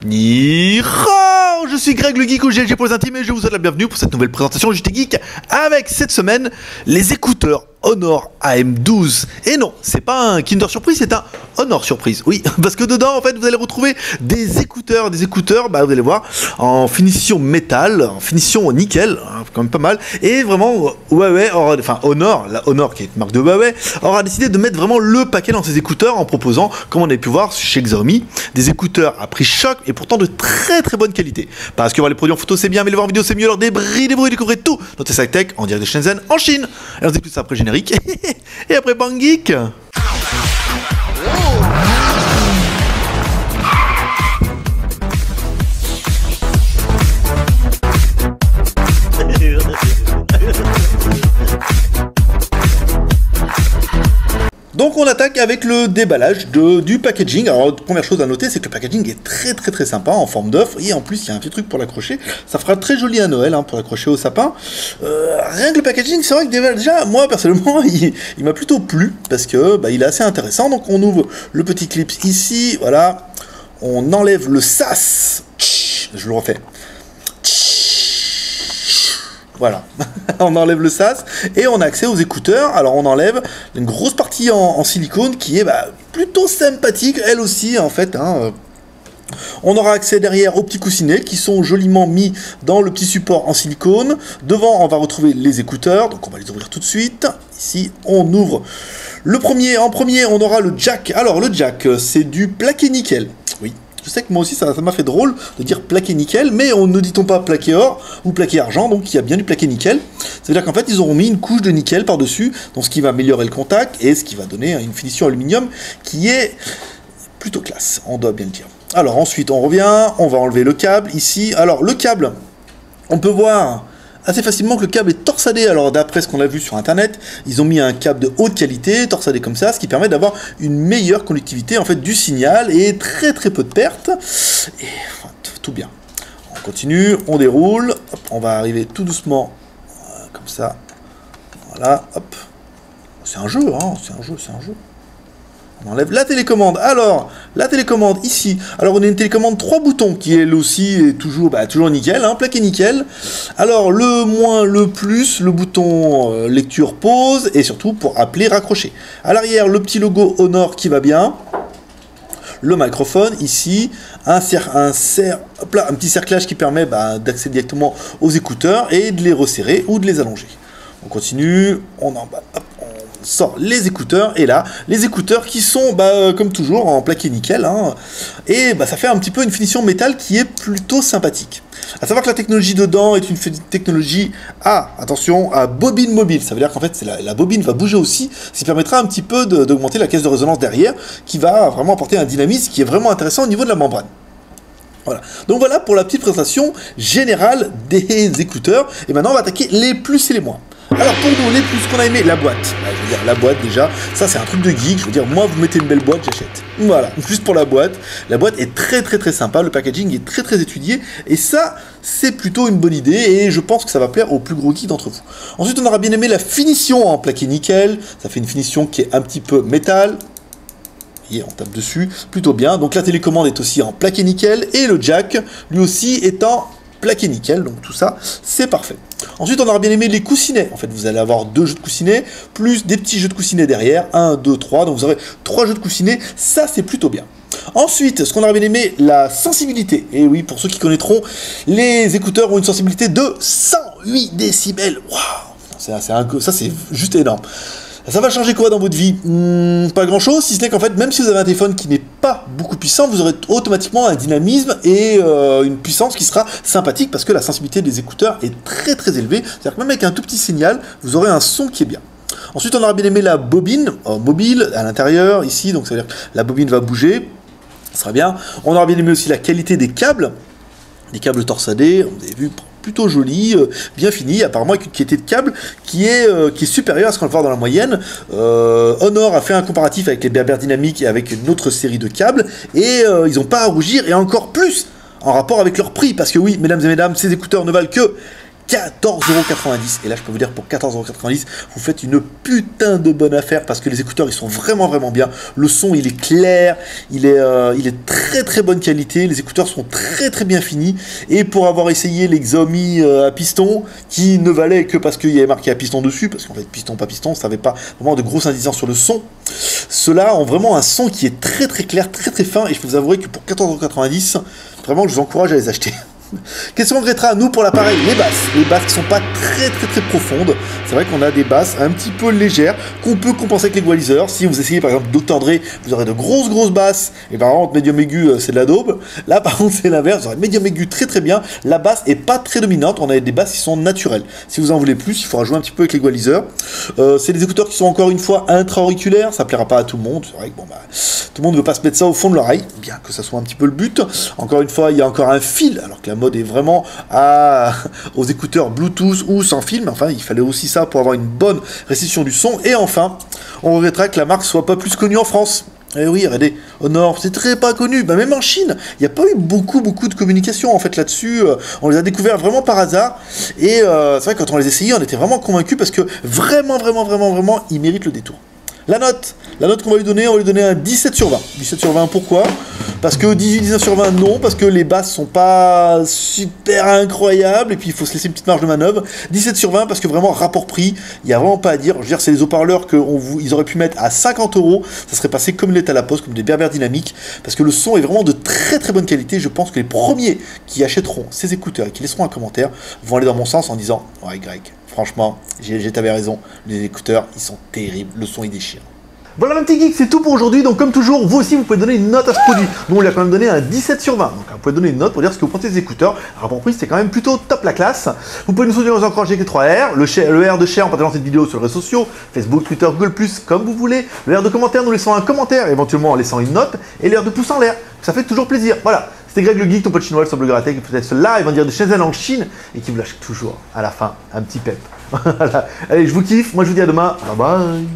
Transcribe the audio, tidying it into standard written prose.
Ni hao, je suis Greg le Geek ou GLG pour les intimes et je vous souhaite la bienvenue pour cette nouvelle présentation de JT Geek avec cette semaine les écouteurs Honor AM12. Et non, c'est pas un Kinder Surprise, c'est un Honor Surprise. Oui, parce que dedans, en fait, vous allez retrouver des écouteurs, bah, vous allez voir, en finition métal, en finition nickel, hein, quand même pas mal. Et vraiment, Huawei, Honor, la Honor qui est une marque de Huawei, aura décidé de mettre vraiment le paquet dans ses écouteurs en proposant, comme on a pu voir chez Xiaomi, des écouteurs à prix choc et pourtant de très très bonne qualité. Parce que voir les produits en photo c'est bien, mais les voir en vidéo c'est mieux. Alors débrouillez, découvrez tout dans TSI Tech en direct de Shenzhen en Chine. Et on se dit tout ça après générique. Et après Bang Geek. Donc on attaque avec le déballage du packaging. Alors première chose à noter, c'est que le packaging est très sympa en forme d'œuf. Et en plus il y a un petit truc pour l'accrocher. Ça fera très joli à Noël hein, pour l'accrocher au sapin. Rien que le packaging, c'est vrai que déjà moi personnellement il m'a plutôt plu. Parce que il est assez intéressant. Donc on ouvre le petit clip ici. Voilà. On enlève le sas. Je le refais. Voilà, on enlève le sas et on a accès aux écouteurs. Alors on enlève une grosse partie en silicone qui est plutôt sympathique, elle aussi en fait. Hein. On aura accès derrière aux petits coussinets qui sont joliment mis dans le petit support en silicone. Devant on va retrouver les écouteurs, donc on va les ouvrir tout de suite. Ici on ouvre le premier, en premier on aura le jack. Alors le jack c'est du plaqué nickel, oui. Je sais que moi aussi ça m'a fait drôle de dire plaqué nickel, mais on ne dit-on pas plaqué or ou plaqué argent, donc il y a bien du plaqué nickel. Ça veut dire qu'en fait ils auront mis une couche de nickel par-dessus, donc ce qui va améliorer le contact et ce qui va donner une finition aluminium qui est plutôt classe, on doit bien le dire. Alors ensuite on revient, on va enlever le câble ici. Alors le câble, on peut voir assez facilement que le câble est torsadé. Alors d'après ce qu'on a vu sur internet, ils ont mis un câble de haute qualité, torsadé comme ça, ce qui permet d'avoir une meilleure conductivité en fait du signal et très peu de pertes. Et enfin, tout bien. On continue, on déroule, hop, on va arriver tout doucement, comme ça. Voilà, hop. C'est un jeu, hein, c'est un jeu. On enlève la télécommande. Alors, la télécommande ici. Alors, on a une télécommande 3 boutons qui elle aussi est toujours nickel, hein, plaqué nickel. Alors, le moins, le plus, le bouton lecture pause et surtout pour appeler raccrocher. À l'arrière, le petit logo Honor qui va bien. Le microphone ici, un petit cerclage qui permet d'accéder directement aux écouteurs et de les resserrer ou de les allonger. On continue, on sort les écouteurs et là les écouteurs qui sont comme toujours en plaqué nickel hein, et ça fait un petit peu une finition métal qui est plutôt sympathique. À savoir que la technologie dedans est une technologie attention, à bobine mobile. Ça veut dire qu'en fait la bobine va bouger aussi, ce qui permettra un petit peu d'augmenter la caisse de résonance derrière qui va vraiment apporter un dynamisme qui est vraiment intéressant au niveau de la membrane. Voilà, donc voilà pour la petite présentation générale des écouteurs et maintenant on va attaquer les plus et les moins. Alors pour nous, les plus qu'on a aimé, la boîte. Je veux dire, la boîte déjà, ça c'est un truc de geek. Je veux dire, moi vous mettez une belle boîte, j'achète. Voilà, juste pour la boîte. La boîte est très sympa, le packaging est très étudié. Et ça, c'est plutôt une bonne idée et je pense que ça va plaire aux plus gros geeks d'entre vous. Ensuite, on aura bien aimé la finition en plaqué nickel. Ça fait une finition qui est un petit peu métal. Et on tape dessus, plutôt bien. Donc la télécommande est aussi en plaqué nickel et le jack, lui aussi, est en plaqué nickel. Donc tout ça, c'est parfait. Ensuite, on aura bien aimé les coussinets. En fait, vous allez avoir 2 jeux de coussinets, plus des petits jeux de coussinets derrière. 1, 2, 3. Donc, vous aurez 3 jeux de coussinets. Ça, c'est plutôt bien. Ensuite, ce qu'on aura bien aimé, la sensibilité. Et oui, pour ceux qui connaîtront, les écouteurs ont une sensibilité de 108 décibels. Waouh, ça, c'est juste énorme. Ça va changer quoi dans votre vie? Pas grand chose, si ce n'est qu'en fait, même si vous avez un téléphone qui n'est pas beaucoup puissant, vous aurez automatiquement un dynamisme et une puissance qui sera sympathique parce que la sensibilité des écouteurs est très élevée. C'est-à-dire que même avec un tout petit signal, vous aurez un son qui est bien. Ensuite, on aura bien aimé la bobine mobile à l'intérieur, ici, donc ça veut dire que la bobine va bouger, ça sera bien. On aura bien aimé aussi la qualité des câbles torsadés, vous avez vu, plutôt joli, bien fini, apparemment avec une qualité de câble qui est supérieure à ce qu'on va voir dans la moyenne. Honor a fait un comparatif avec les Berber Dynamic et avec une autre série de câbles, et ils n'ont pas à rougir, et encore plus en rapport avec leur prix, parce que oui, mesdames et mesdames, ces écouteurs ne valent que 14,90 €. Et là, je peux vous dire, pour 14,90 €, vous faites une putain de bonne affaire parce que les écouteurs, ils sont vraiment, vraiment bien. Le son, il est clair, il est très, très bonne qualité. Les écouteurs sont très, très bien finis. Et pour avoir essayé les Xiaomi à piston, qui ne valaient que parce qu'il y avait marqué à piston dessus, parce qu'en fait, piston, pas piston, ça n'avait pas vraiment de grosses indications sur le son. Ceux-là ont vraiment un son qui est très, très clair, très, très fin. Et je peux vous avouer que pour 14,90 €, vraiment, je vous encourage à les acheter. Question de Rétra, nous pour l'appareil, les basses qui sont pas très très très profondes. C'est vrai qu'on a des basses un petit peu légères qu'on peut compenser avec l'égaliseur. Si vous essayez par exemple Dr Dre, vous aurez de grosses basses et par contre médium aigu c'est de la daube. Là par contre c'est l'inverse, vous aurez médium aigu très très bien. La basse est pas très dominante, on a des basses qui sont naturelles. Si vous en voulez plus, il faudra jouer un petit peu avec l'égaliseur. C'est des écouteurs qui sont encore une fois intra-auriculaires, ça plaira pas à tout le monde. C'est vrai que bon bah tout le monde ne veut pas se mettre ça au fond de l'oreille, bien que ça soit un petit peu le but. Encore une fois, il y a encore un fil, alors que la mode est vraiment aux écouteurs Bluetooth ou sans fil, mais enfin il fallait aussi ça pour avoir une bonne restitution du son. Et enfin, on regrettera que la marque soit pas plus connue en France. Eh oui, regardez, Honor, c'est très pas connu. Bah, même en Chine, il n'y a pas eu beaucoup de communication en fait là-dessus. On les a découverts vraiment par hasard. Et c'est vrai que quand on les essayait, on était vraiment convaincus parce que vraiment, ils méritent le détour. La note qu'on va lui donner, on va lui donner un 17 sur 20. 17 sur 20, pourquoi? Parce que 18-19 sur 20, non, parce que les basses sont pas super incroyables, et puis il faut se laisser une petite marge de manœuvre. 17 sur 20, parce que vraiment, rapport prix, il n'y a vraiment pas à dire. Je veux dire, c'est les haut-parleurs qu'ils auraient pu mettre à 50 €, ça serait passé comme il est à la poste, comme des berbères dynamiques, parce que le son est vraiment de très très bonne qualité. Je pense que les premiers qui achèteront ces écouteurs et qui laisseront un commentaire vont aller dans mon sens en disant « Ouais, Greg, franchement, t'avais raison, les écouteurs, ils sont terribles, le son, il déchire. » Voilà mon petit geek, c'est tout pour aujourd'hui. Donc comme toujours, vous aussi vous pouvez donner une note à ce produit. Nous on lui a quand même donné un 17 sur 20. Donc vous pouvez donner une note pour dire ce que vous pensez des écouteurs. Rapport prix, c'est quand même plutôt top la classe. Vous pouvez nous soutenir aux encourager avec les 3 R. Le R de share en partageant cette vidéo sur les réseaux sociaux, Facebook, Twitter, Google+, comme vous voulez. Le R de commentaire, nous laissons un commentaire, éventuellement en laissant une note. Et le R de pouce en l'air. Ça fait toujours plaisir. Voilà. C'était Greg le Geek, ton pote chinois, sur Blog Tech, qui faisait ce live en dire de Shenzhen en Chine et qui vous lâche toujours à la fin un petit pep. Voilà. Allez, je vous kiffe. Moi je vous dis à demain. Bye bye.